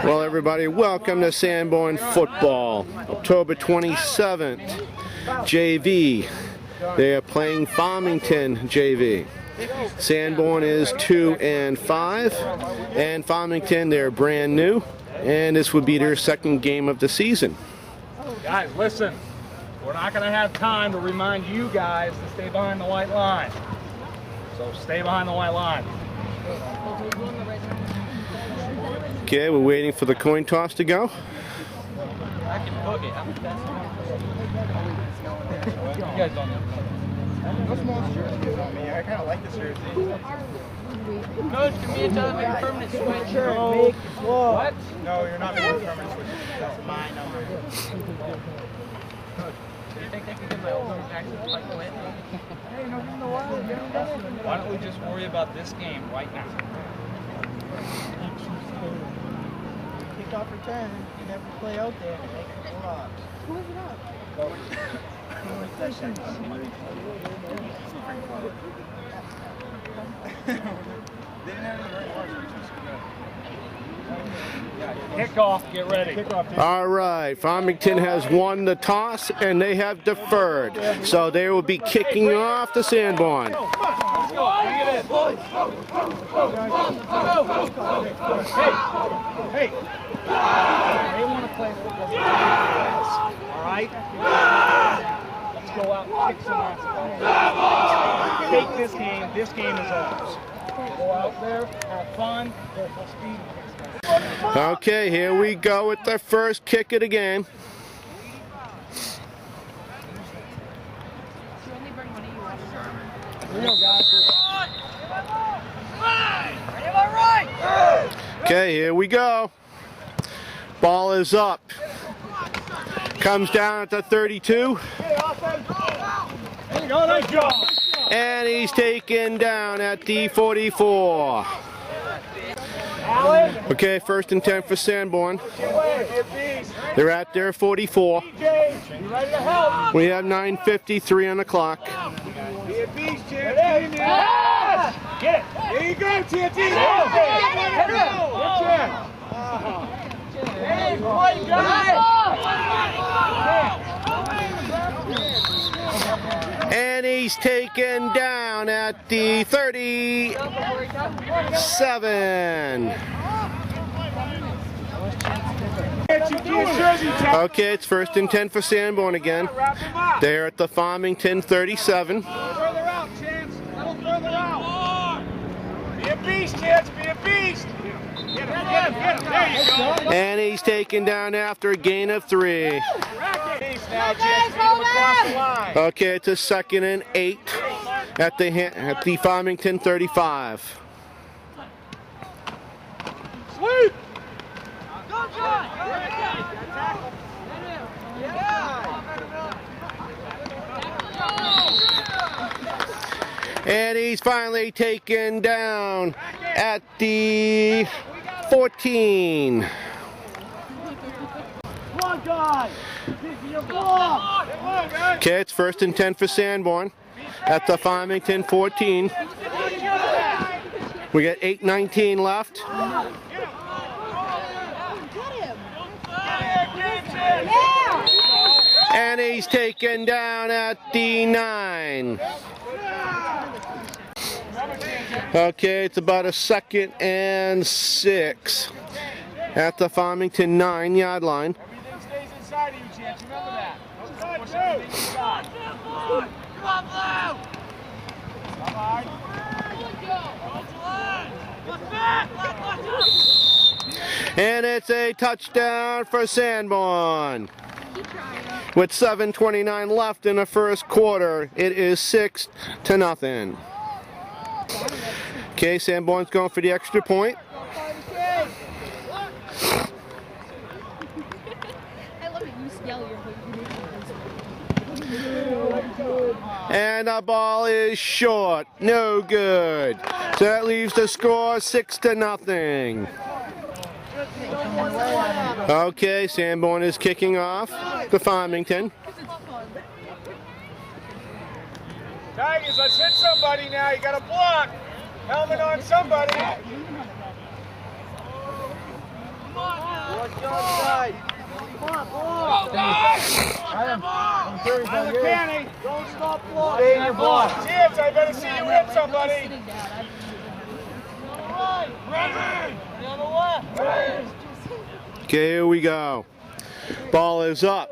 Well, everybody, welcome to Sanborn football. October 27th, JV. They are playing Farmington JV. Sanborn is 2-5, and Farmington, they're brand new, and this would be their second game of the season. Guys, listen. We're not going to have time to remind you guys to stay behind the white line. So stay behind the white line. Okay, we're waiting for the coin toss to go. I can book it. I'm the best. You guys don't know. No small jersey on me. I kind of like this jersey. Coach, can me and Tyler make a permanent switch? No. What? No, you're not making a permanent switch. That's my number. Do you think they can get my old number back to like Quinn? Hey, no, you know what? Why don't we just worry about this game right now? Kickoff return. You never play out there and make it go up. Who is it up? Kickoff, get ready. All right, Farmington has won the toss, and they have deferred. So they will be kicking off the Sanborn. Let's go. Bring it in. Hey. They want to play football. All right? Let's go out and kick some ass. Take this game. This game is ours. Go out there, have fun, go full speed. Okay, here we go with the first kick of the game. Okay, here we go. Ball is up. Comes down at the 32. And he's taken down at the 44. Okay, 1st and 10 for Sanborn. They're at their 44. We have 9:53 on the clock. Be a beast, Get it. There you go, TNT. Hey, boy, guys. And he's taken down at the 37. Okay, it's 1st and 10 for Sanborn again. They're at the Farmington 37. Further out, Chance. A little further out. Be a beast, Chance. Be a beast. Get him. There you go. And he's taken down after a gain of 3. Now, Chance, across the line. Okay, it's a 2nd and 8 at the Farmington 35. Sweep. Go, John! And he's finally taken down at the 14. Okay, it's 1st and 10 for Sanborn at the Farmington 14. We got 8:19 left. And he's taken down at the 9. Okay, it's about a 2nd and 6 at the Farmington 9-yard line. Everything stays inside of you, Chance. Remember that. And it's a touchdown for Sanborn. With 7:29 left in the first quarter, it is 6-0. Okay, Sanborn's going for the extra point. And the ball is short. No good. So that leaves the score 6-0. Okay, Sanborn is kicking off the Farmington. Tigers, let's hit somebody now. You got to block. Helmet on somebody. Kenny, don't stop blocking. Stay in your block. Chance, I better see you hit somebody. Okay, here we go. Ball is up.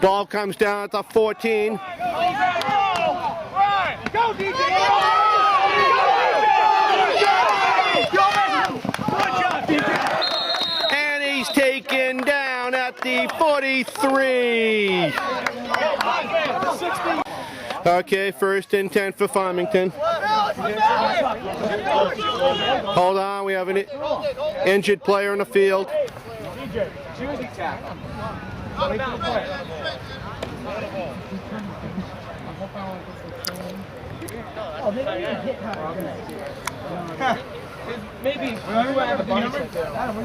Ball comes down at the 14. Right. Go, DJ. And he's taken down at the 43. Okay, first and 10 for Farmington. Hold on, we have an injured player in the field. Maybe.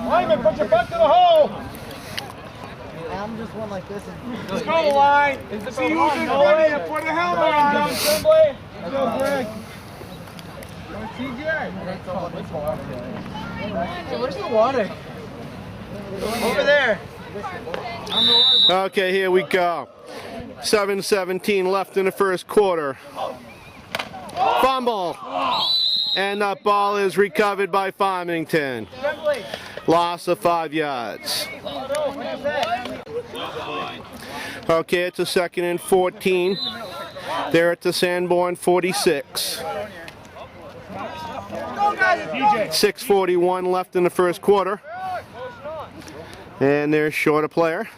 Lyman, put your butt to the hole. I'm just one like this. Let's go, line. See who's in front of you. Put a helmet on. Assembly. Let's go, Greg. Where's the water? Over there. Okay, here we go. 7:17 left in the first quarter. Fumble. And that ball is recovered by Farmington. Loss of 5 yards. Okay, it's a 2nd and 14. They're at the Sanborn 46. 6:41 left in the first quarter. And they're short a player.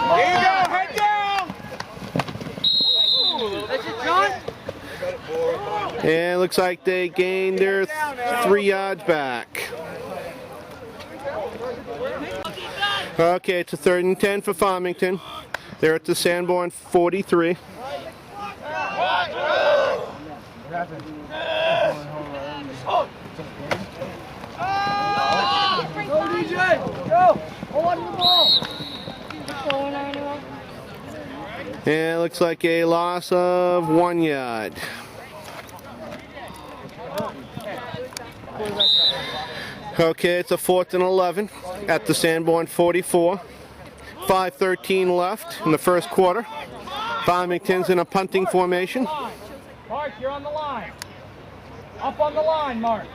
Here you go, head down! And it looks like they gained their 3 yards back. Okay, it's a 3rd and 10 for Farmington. They're at the Sanborn 43. Go, DJ! Go! Hold on to the ball! And it looks like a loss of 1 yard. Okay, it's a 4th and 11 at the Sanborn 44. 5:13 left in the first quarter. Farmington's in a punting formation. Mark, you're on the line. Up on the line, Mark.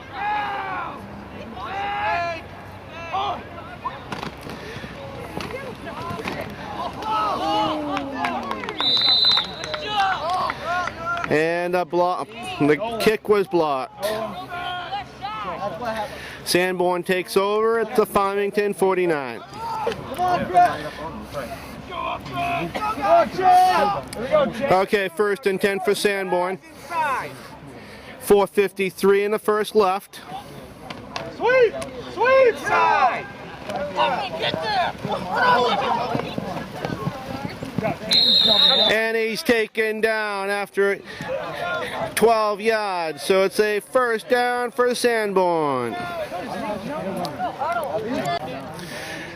And a block. The kick was blocked. Sanborn takes over at the Farmington 49. Okay, 1st and 10 for Sanborn. 4:53 in the first left. Sweep! Sweep side! And he's taken down after 12 yards. So it's a 1st down for Sanborn.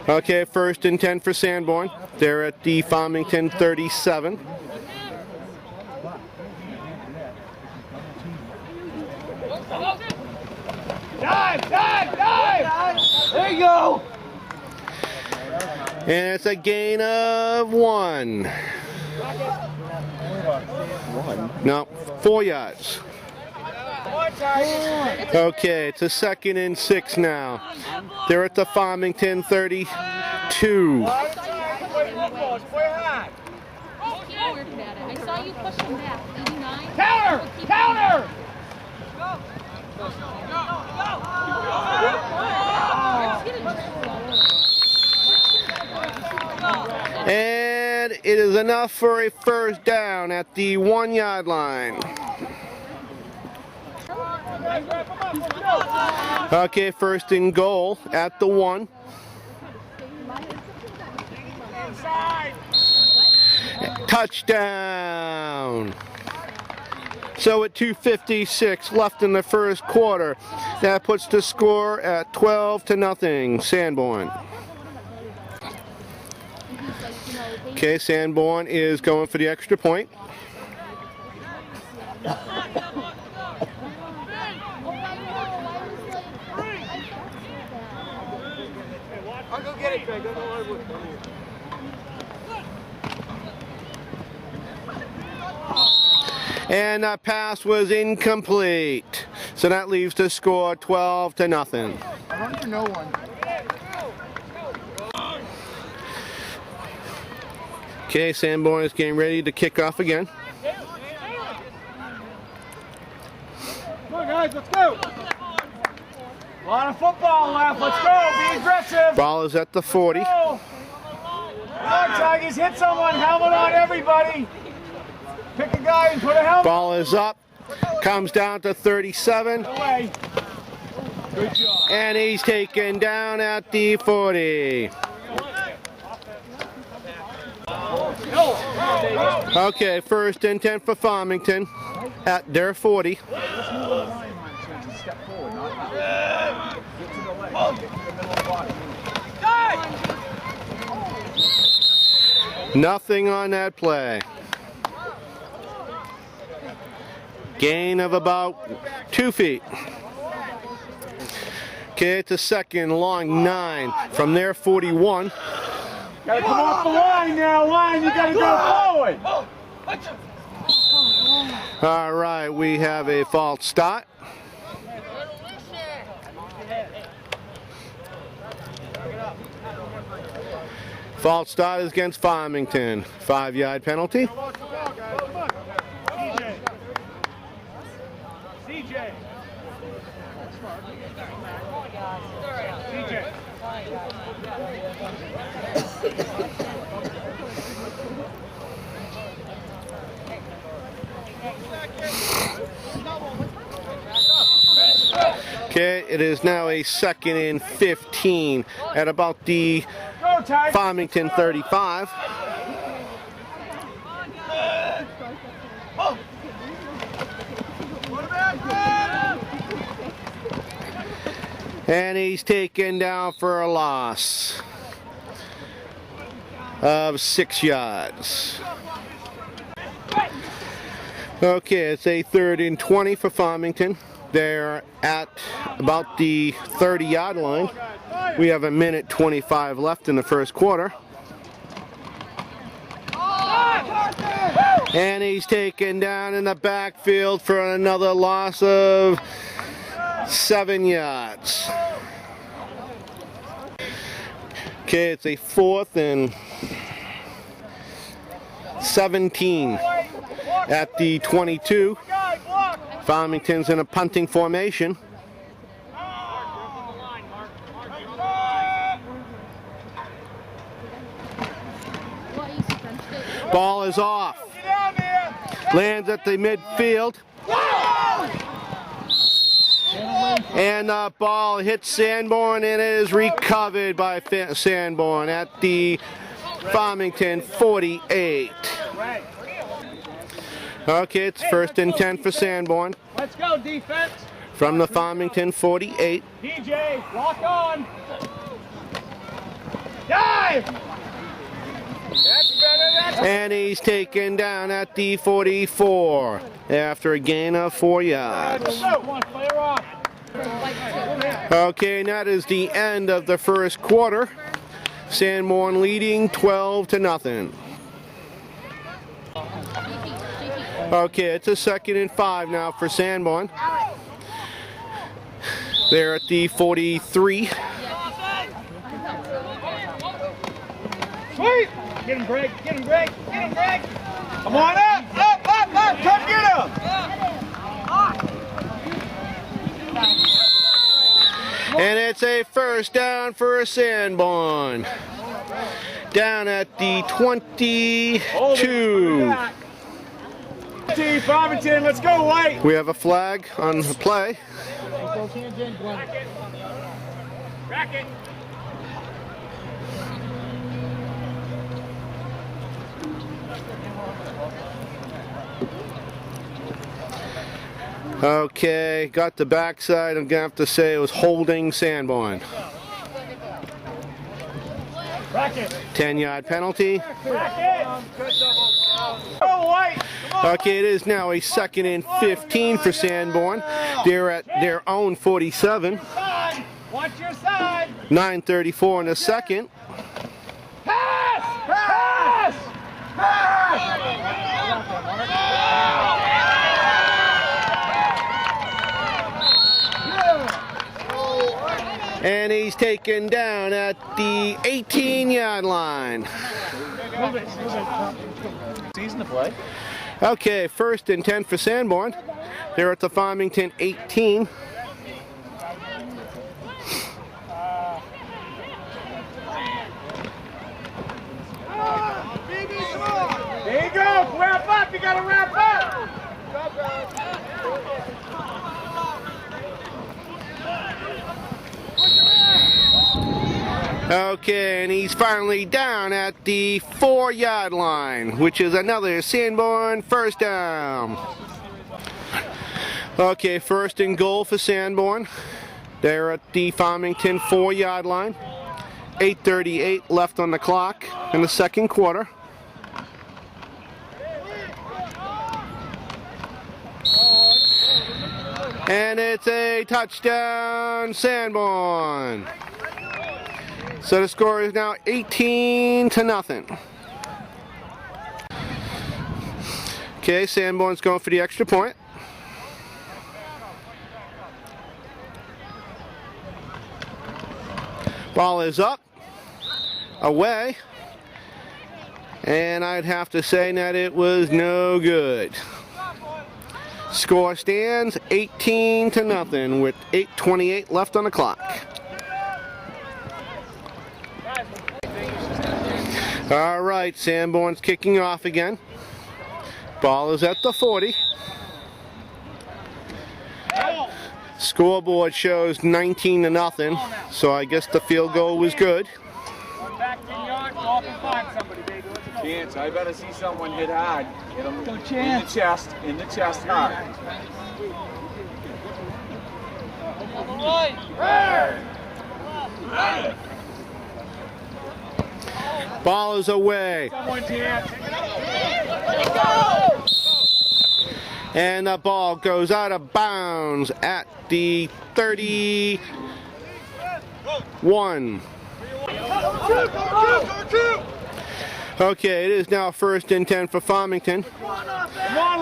Okay, 1st and 10 for Sanborn. They're at the Farmington 37. Dive! Dive! Dive! There you go! And it's a gain of 1. No, 4 yards. Okay, it's a 2nd and 6 now. They're at the Farmington 32. I saw you push him back. 89. Counter! Counter! And it is enough for a 1st down at the 1 yard line. Okay, 1st and goal at the 1. Touchdown! So at 2:56 left in the first quarter, that puts the score at 12-0, Sanborn. Okay, Sanborn is going for the extra point. I'll go get it, Craig. And that pass was incomplete. So that leaves the score 12-0. I run for no one. Okay, Sanborn is getting ready to kick off again. Come on, guys, let's go. A lot of football left. Let's go. Be aggressive. Ball is at the 40. Go. Come on, Tigers. Hit someone. Helmet on everybody. Pick a guy and put a helmet. Ball is up. Comes down to 37. Away. Good job. And he's taken down at the 40. Okay, first and 10 for Farmington at their 40. Let's move the line, man, so step forward, not out. Get to the leg. Get to the middle of the body. Nothing on that play. Gain of about 2 feet. Okay, it's a second long 9 from their 41. Gotta come off the line now, you gotta go forward. All right, we have a false start. False start is against Farmington. 5-yard penalty. CJ. Okay, it is now a 2nd and 15 at about the Farmington 35. And he's taken down for a loss of 6 yards. Okay, it's a 3rd and 20 for Farmington. They're at about the 30-yard line. We have 1:25 left in the first quarter. And he's taken down in the backfield for another loss of 7 yards. Okay, it's a 4th and 17 at the 22. Farmington's in a punting formation. Ball is off. Lands at the midfield. And the ball hits Sanborn and it is recovered by Sanborn at the Farmington 48. Okay, it's 1st and 10 for Sanborn. Let's go, defense. From the Farmington 48. DJ, lock on. Dive! That's better, And he's taken down at the 44 after a gain of 4 yards. Come on, fire off. Okay, and that is the end of the first quarter. Sanborn leading 12-0. Okay, it's a 2nd and 5 now for Sanborn. They're at the 43. Sweet! Get him, Greg. Get him, Greg. Get him, Greg. Come on up. Come get him. And it's a first down for Sanborn. Down at the 22. Farmington, let's go, White. We have a flag on the play. Racket. Okay, got the backside. I'm going to have to say it was holding Sanborn. Racket. 10-yard penalty. Racket. Go, White. Come Okay, it is now a 2nd and 15 for Sanborn. They're at their own 47. Watch your side. 9:34 in the second. Pass! Pass! Pass! And he's taken down at the 18-yard line. Season to play. Okay, 1st and 10 for Sanborn. They're at the Farmington 18. There you go. Wrap up. You got to wrap up. Okay, and he's finally down at the 4-yard line, which is another Sanborn first down. Okay, 1st and goal for Sanborn. They're at the Farmington 4-yard line. 8:38 left on the clock in the second quarter. And it's a touchdown, Sanborn. So the score is now 18-0. Okay, Sanborn's going for the extra point. Ball is up, away, and I'd have to say that it was no good. Score stands 18-0 with 8:28 left on the clock. All right, Sanborn's kicking off again. Ball is at the 40. Scoreboard shows 19-0, so I guess the field goal was good. Back in yard. Go up and find somebody, baby. Let's go. Chance, I better see someone hit hard. Hit him Go, in the Chance. chest hard. Ball is away. Someone, Chance. And the ball goes out of bounds at the 31. Okay, it is now 1st and 10 for Farmington.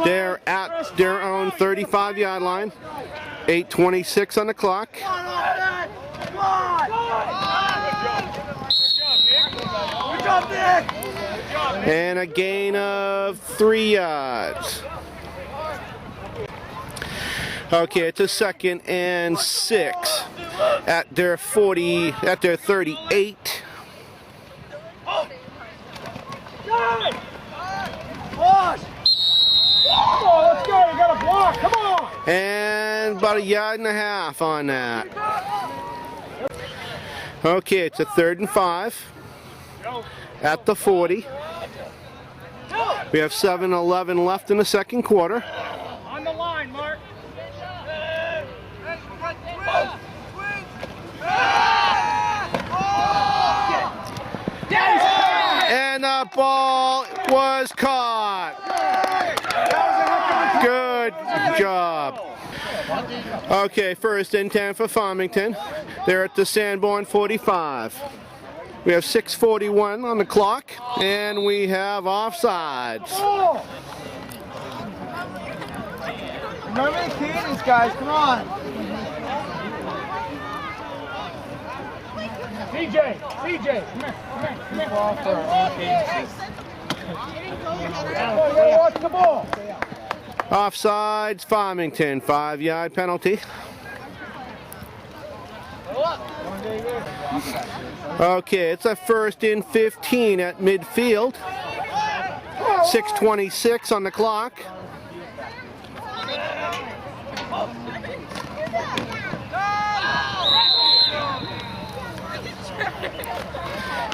They're at their own 35-yard line. 8:26 on the clock. And a gain of 3 yards. Okay, it's a 2nd and 6 at their 38. Let's go. You got a block. Come on. And about 1.5 yards on that. Okay, it's a 3rd and 5 at the 40. We have 7:11 left in the second quarter. On the line, Mark. And the ball was caught. Good job. Okay, 1st and 10 for Farmington. They're at the Sanborn 45. We have 6:41 on the clock, and we have offsides. Remember the cadence, guys. Come on. CJ, come here, Ball for our own cadences. Watch the ball. Offsides, Farmington, 5-yard penalty. Okay, it's a 1st and 15 at midfield. 6:26 on the clock.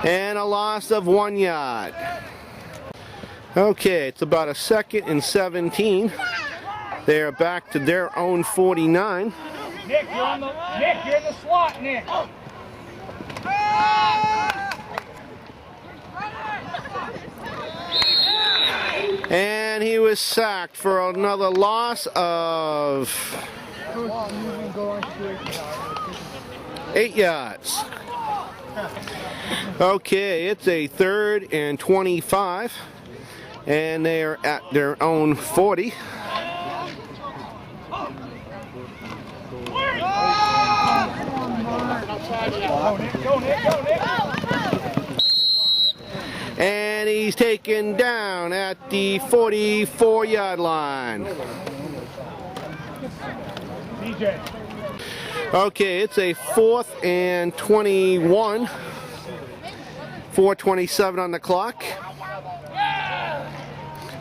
And a loss of 1 yard. Okay, it's about a 2nd and 17. They're back to their own 49. Nick, you're in the slot, Nick. And he was sacked for another loss of 8 yards. Okay, it's a 3rd and 25, and they are at their own 40. And he's taken down at the 44-yard line. Okay, it's a 4th and 21. 4:27 on the clock.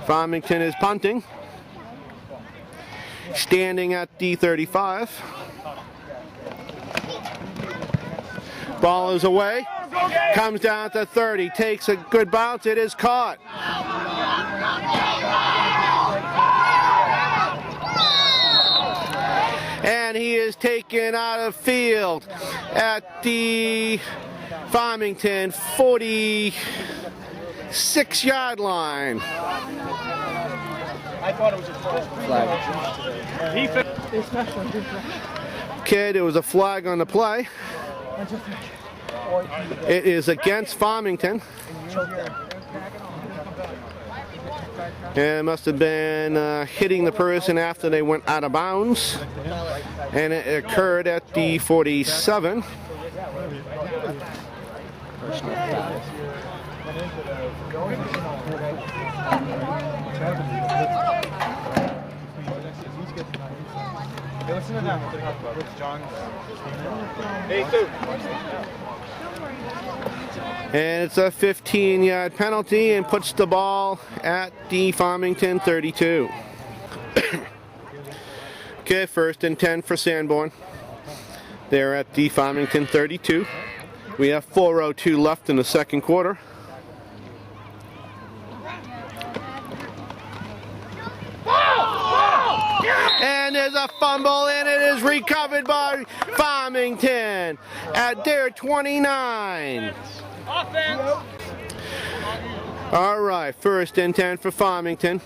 Farmington is punting. Standing at the 35. Ball is away. Comes down to 30. Takes a good bounce. It is caught. And he is taken out of field at the Farmington 46-yard line. I thought it was a flag. Okay, there was a flag on the play. It is against Farmington. And it must have been hitting the person after they went out of bounds. And it occurred at the 47. And it's a 15-yard penalty and puts the ball at the Farmington 32. Okay, 1st and 10 for Sanborn. They're at the Farmington 32. We have 4:02 left in the second quarter. And there's a fumble, and it is recovered by Farmington at their 29. All right, 1st and 10 for Farmington.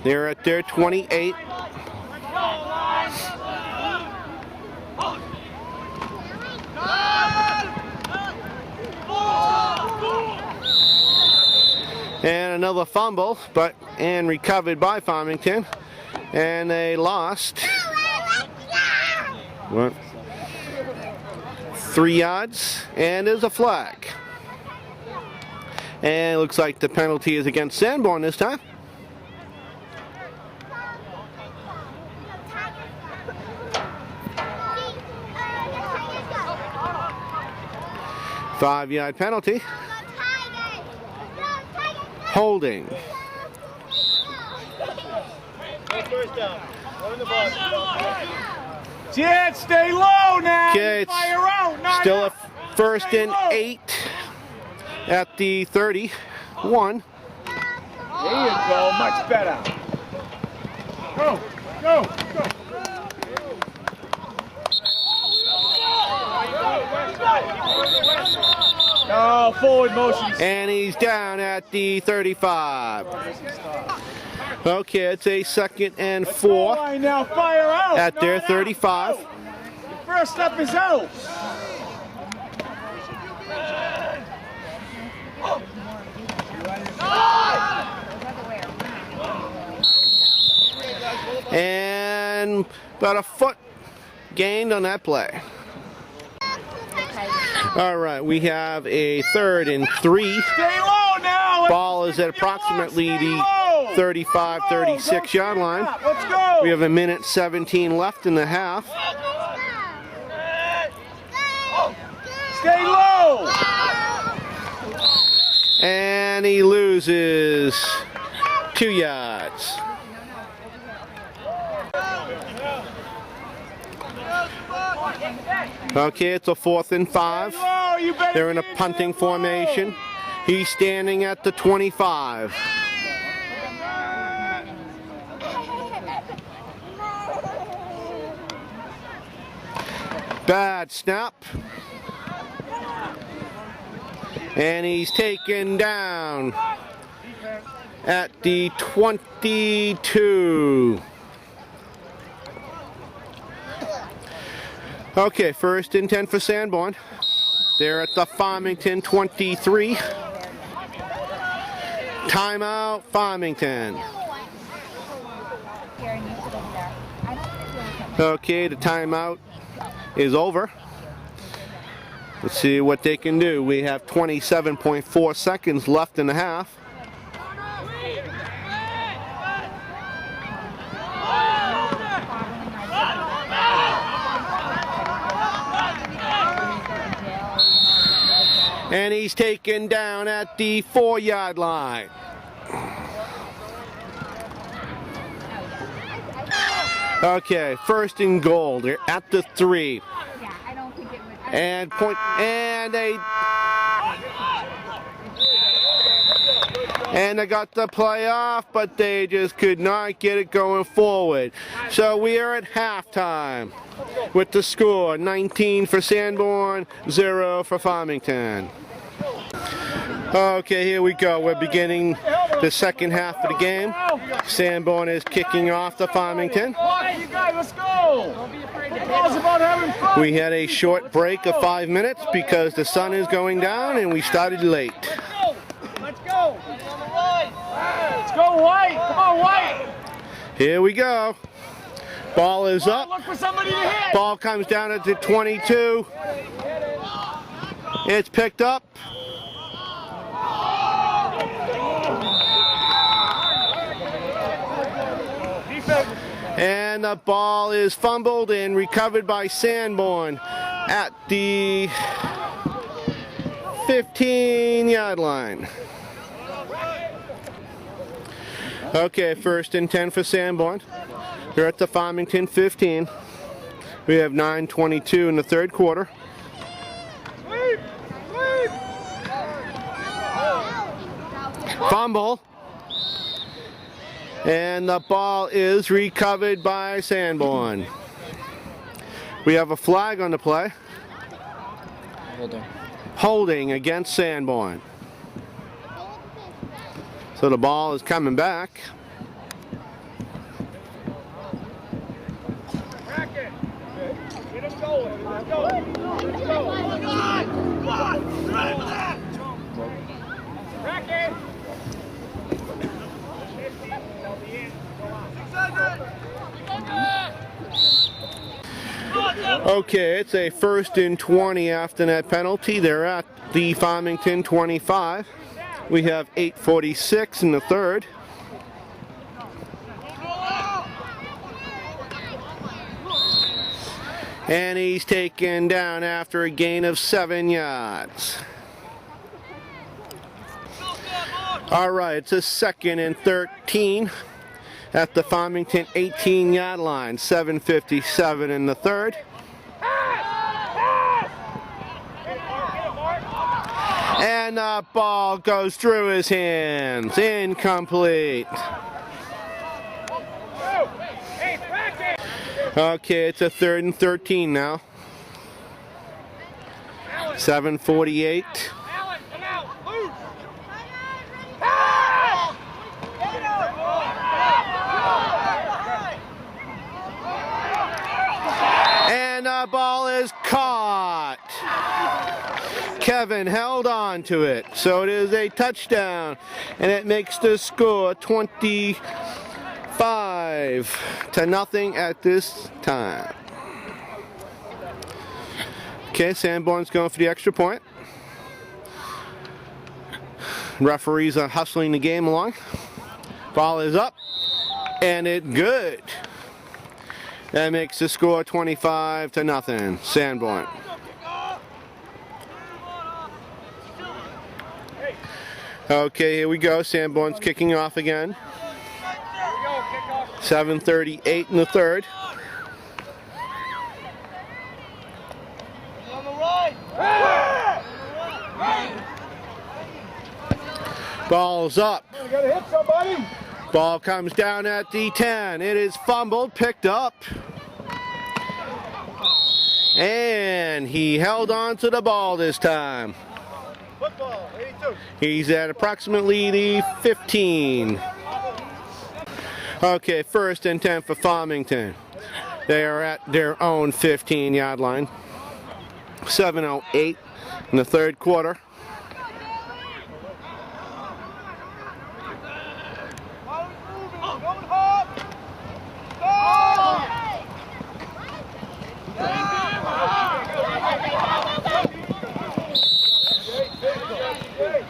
They're at their 28. And another fumble, and recovered by Farmington. And they lost 3 yards, and there's a flag. And it looks like the penalty is against Sanborn this time. Five-yard penalty. Holding. Jet, stay low now. Okay, it's fire out. Not still a out. 1st Stay and low. 8 at the 31. There you go. Much better. Go, go, go. Oh, forward motion. And he's down at the 35. Okay, it's a 2nd and 4 Line now, fire out. at their Not out. 35. Go. The first step is out. And about a foot gained on that play. All right, we have a 3rd and 3. Stay low now. Ball is at approximately the 35, 36-yard line. Let's go. We have 1:17 left in the half. Stay low. And he loses 2 yards. Okay, it's a 4th and 5. Low, you better They're in a be punting low. formation. He's standing at the 25. Bad snap. And he's taken down at the 22. Okay, 1st and 10 for Sanborn. They're at the Farmington 23. Timeout, Farmington. Okay, the timeout is over. Let's see what they can do. We have 27.4 seconds left in the half. And he's taken down at the 4-yard line. Okay, 1st and goal. They're at the 3. And they got the play off, but they just could not get it going forward. So we are at halftime with the score 19 for Sanborn, 0 for Farmington. Okay, here we go. We're beginning the second half of the game. Sanborn is kicking off the Farmington. You guys, let's go. It's about having fun. We had a short break of 5 minutes because the sun is going down and we started late. Let's go. Let's go, White. Come on, White. Here we go. Ball is up. Look for somebody to hit. Ball comes down at the 22. It's picked up. And the ball is fumbled and recovered by Sanborn at the 15-yard line. Okay, 1st and 10 for Sanborn. They're at the Farmington 15. We have 9:22 in the 3rd quarter. Fumble. And the ball is recovered by Sanborn. We have a flag on the play. Holding against Sanborn. So the ball is coming back. Get him going. Let's go. Let's go. Come on. Ready for that. Racket. Okay, it's a 1st and 20 after that penalty. They're at the Farmington 25. We have 8:46 in the 3rd. And he's taken down after a gain of 7 yards. All right, it's a 2nd and 13 at the Farmington 18-yard line. 7:57 in the 3rd. And the ball goes through his hands. Incomplete. Okay, it's a 3rd and 13 now. 7:48. And the ball is caught. Kevin held on to it, so it is a touchdown, and it makes the score 25-0 at this time. Okay, Sanborn's going for the extra point. Referees are hustling the game along. Ball is up, and it's good. That makes the score 25-0, Sanborn. Okay, here we go. Sanborn's kicking off again. 7:38 in the 3rd. Ball's up. Gotta hit somebody. Ball comes down at the 10. It is fumbled, picked up. And he held on to the ball this time. Football, 82. He's at approximately the 15. Okay, 1st and 10 for Farmington. They are at their own 15-yard line. 7:08 in the 3rd quarter.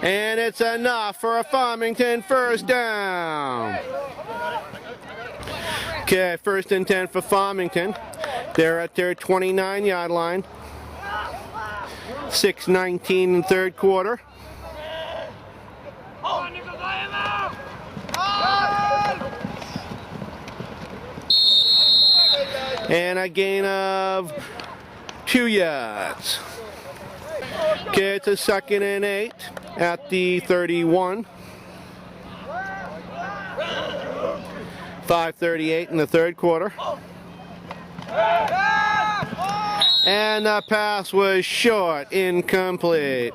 And it's enough for a Farmington 1st down. Okay, 1st and 10 for Farmington. They're at their 29-yard line. 6:19 in the 3rd quarter. And a gain of 2 yards. Okay, it's a 2nd and 8 at the 31. 5:38 in the 3rd quarter. And the pass was short, incomplete.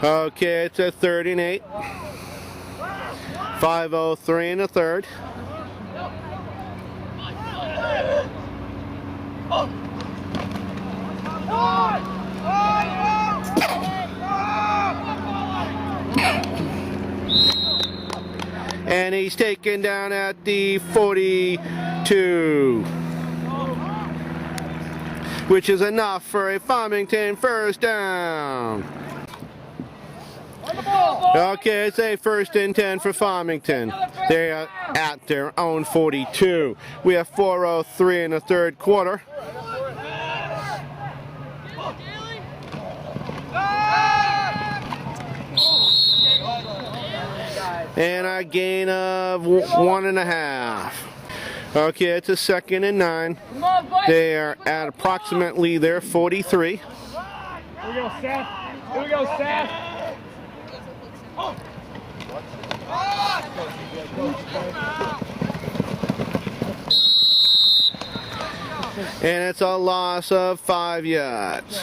Okay, it's a 3rd and 8. 5:03 in the 3rd. And he's taken down at the 42, which is enough for a Farmington 1st down. Okay, it's a 1st and 10 for Farmington. They are at their own 42. We have 4:03 in the 3rd quarter. And a gain of 1.5. Okay, it's a 2nd and 9. They are at approximately their 43. Here we go, Seth. Here we go, Seth. And it's a loss of 5 yards.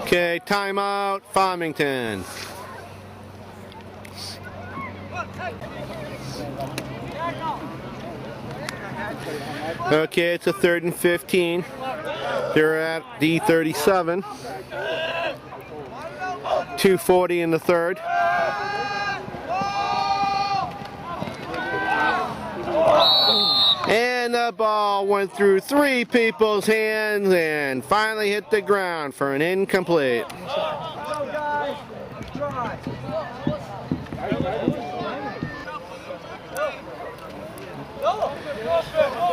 Okay, timeout, Farmington. Okay, it's a 3rd and 15. They're at the 37. 2:40 in the 3rd. And the ball went through 3 people's hands and finally hit the ground for an incomplete.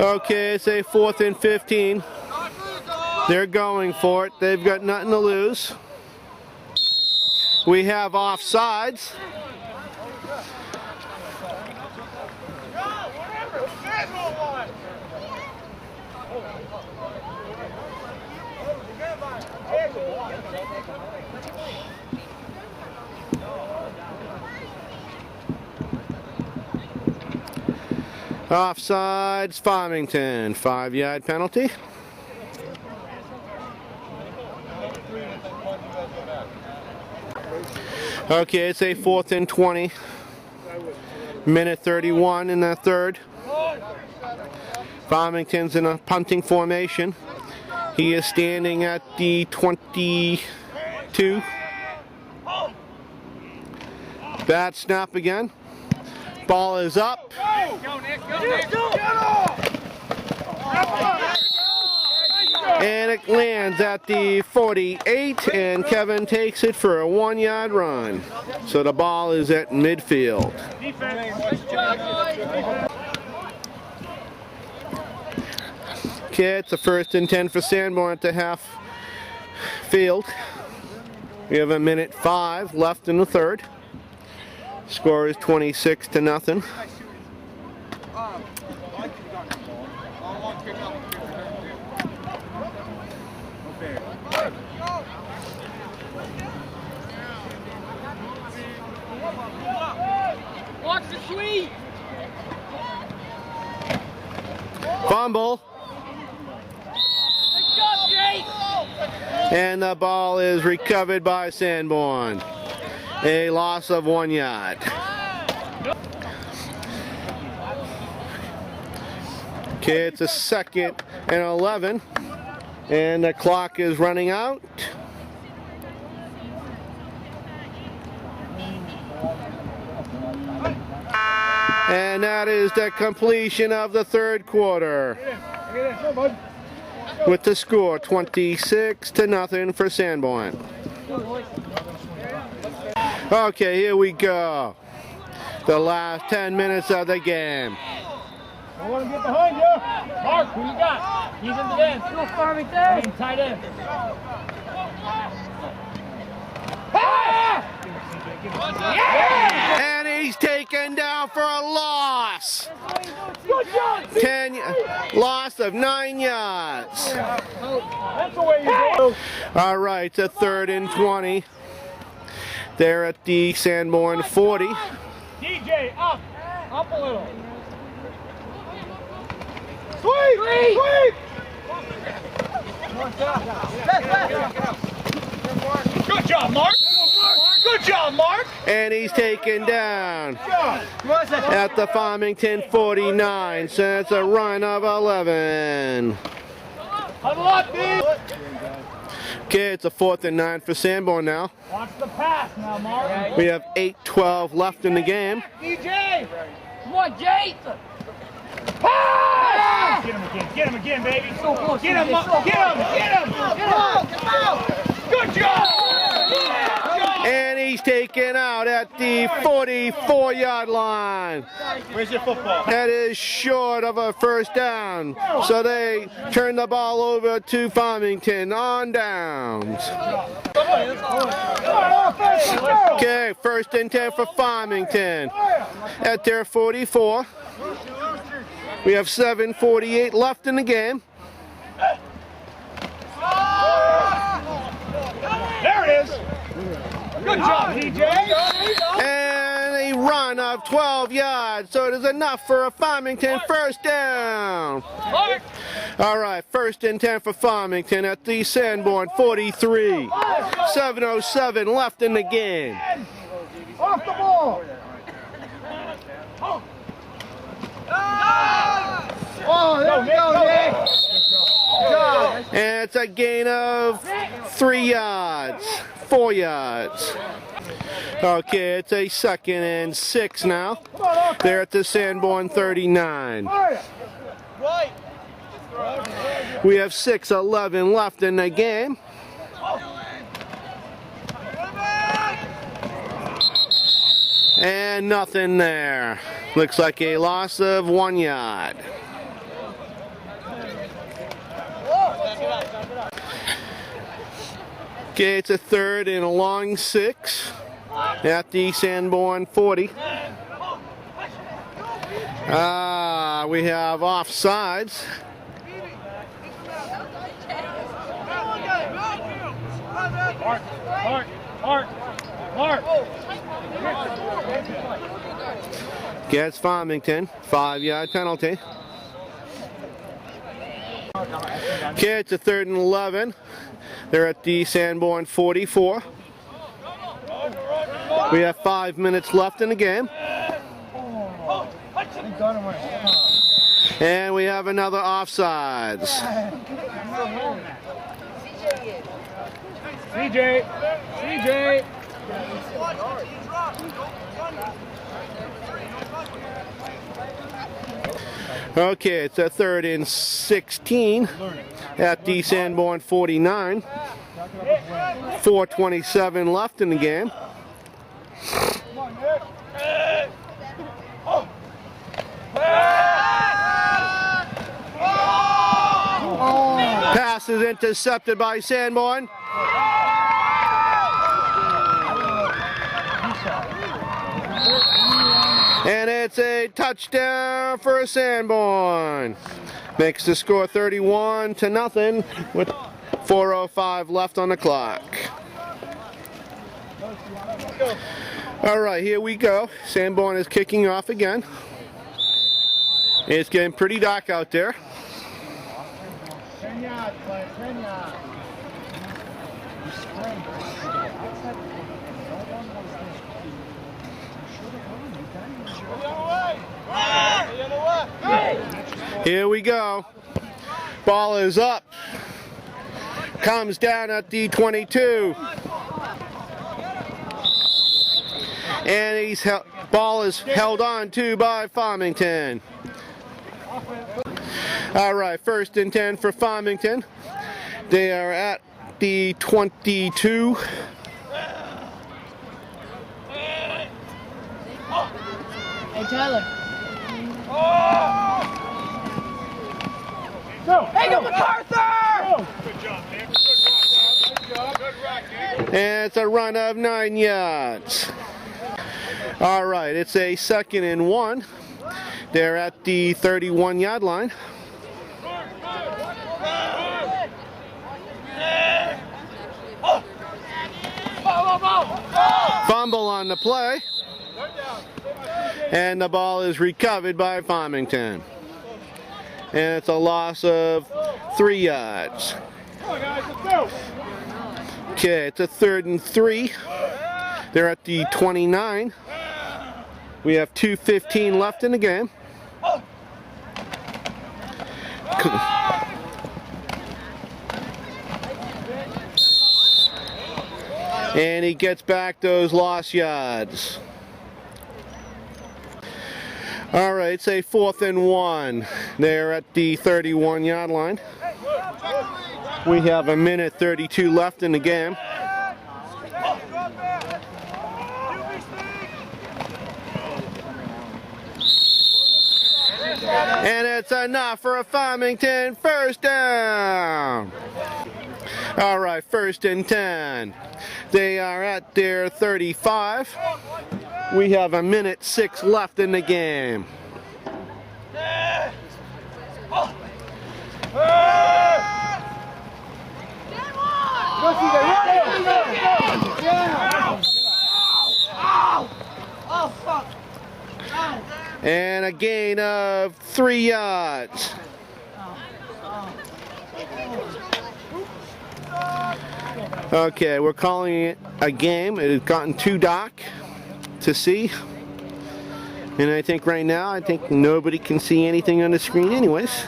Okay, it's a 4th and 15. They're going for it. They've got nothing to lose. We have offsides. Offsides, Farmington, 5-yard penalty. Okay, it's a 4th and 20. Minute 31 in the 3rd. Farmington's in a punting formation. He is standing at the 22. Bad snap again. Ball is up. Go, Nick, go, Nick. And it lands at the 48, and Kevin takes it for a 1-yard run. So the ball is at midfield. Okay, it's a 1st and 10 for Sanborn at the half field. We have 1:05 left in the 3rd. Score is 26-0. Watch the sweep! Fumble. And the ball is recovered by Sanborn. A loss of 1 yard. Okay, it's a 2nd and 11. And the clock is running out. And that is the completion of the 3rd quarter. With the score 26-0 for Sanborn. Okay, here we go. The last 10 minutes of the game. I want to get behind you. Mark, who you got? He's in the end. Go Farmington. Tight end. And he's taken down for a loss. Loss of 9 yards. That's the way you go. All right, it's a 3rd and 20. They're at the Sanborn 40. DJ, up a little. Good job, Mark. Good job, Mark. And he's taken down at the Farmington 49. So it's a run of 11. Okay, it's a 4th and 9 for Sanborn now. Watch the pass now, Mark. We have 8:12 left in the game. DJ. Come on, Jay. Get him again, baby. So close. Get him. Good job. And he's taken out at the 44-yard line. Where's your football? That is short of a 1st down. So they turn the ball over to Farmington on downs. Okay, 1st and 10 for Farmington at their 44. We have 7:48 left in the game. There it is. Good job, DJ. And a run of 12 yards, so it is enough for a Farmington 1st down. All right, 1st and 10 for Farmington at the Sanborn 43. 7:07 left in the game. Off the ball. Oh, there we go, Nick. And it's a gain of 3 yards, 4 yards. Okay, it's a 2nd and 6 now. They're at the Sanborn 39. We have 6:11 left in the game. And nothing there. Looks like a loss of 1 yard. Okay, it's a 3rd and a long 6 at the Sanborn 40. We have offsides. Mark. Gets Farmington, 5-yard penalty. Okay, it's a 3rd and 11. They're at the Sanborn 44. We have 5 minutes left in the game. And we have another offsides. CJ. Okay, it's a 3rd and 16 at the Sanborn 49. 4:27 left in the game. Pass is intercepted by Sanborn. And it's a touchdown for Sanborn. Makes the score 31-0 with 4:05 left on the clock. All right, here we go. Sanborn is kicking off again. It's getting pretty dark out there. 10 yards, play, 10 yards. Here we go. Ball is up. Comes down at the 22. And ball is held on to by Farmington. All right, 1st and 10 for Farmington. They are at the 22. Hey, Tyler. Go! Hey, go MacArthur! Good job, man. Good job. Good rock, man. And it's a run of 9 yards. All right, it's a 2nd and 1. They're at the 31-yard line. Fumble on the play. And the ball is recovered by Farmington. And it's a loss of 3 yards. Come on, guys, let's go. Okay, it's a 3rd and 3. They're at the 29. We have 2:15 left in the game. And he gets back those lost yards. All right, it's a 4th and 1. They're at the 31-yard line. We have 1:32 left in the game. And it's enough for a Farmington 1st down. All right, 1st and 10. They are at their 35. We have 1:06 left in the game. And a gain of 3 yards. Okay, we're calling it a game. It has gotten too dark to see. And I think right now, I think nobody can see anything on the screen anyways.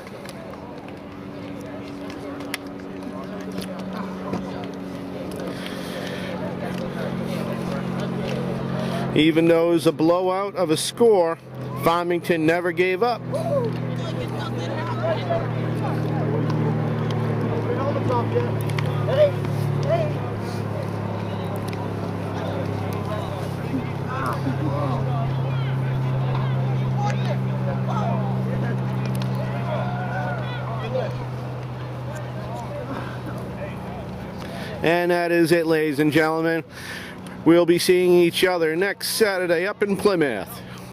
Even though it was a blowout of a score, Farmington never gave up. And that is it, ladies and gentlemen. We'll be seeing each other next Saturday up in Plymouth.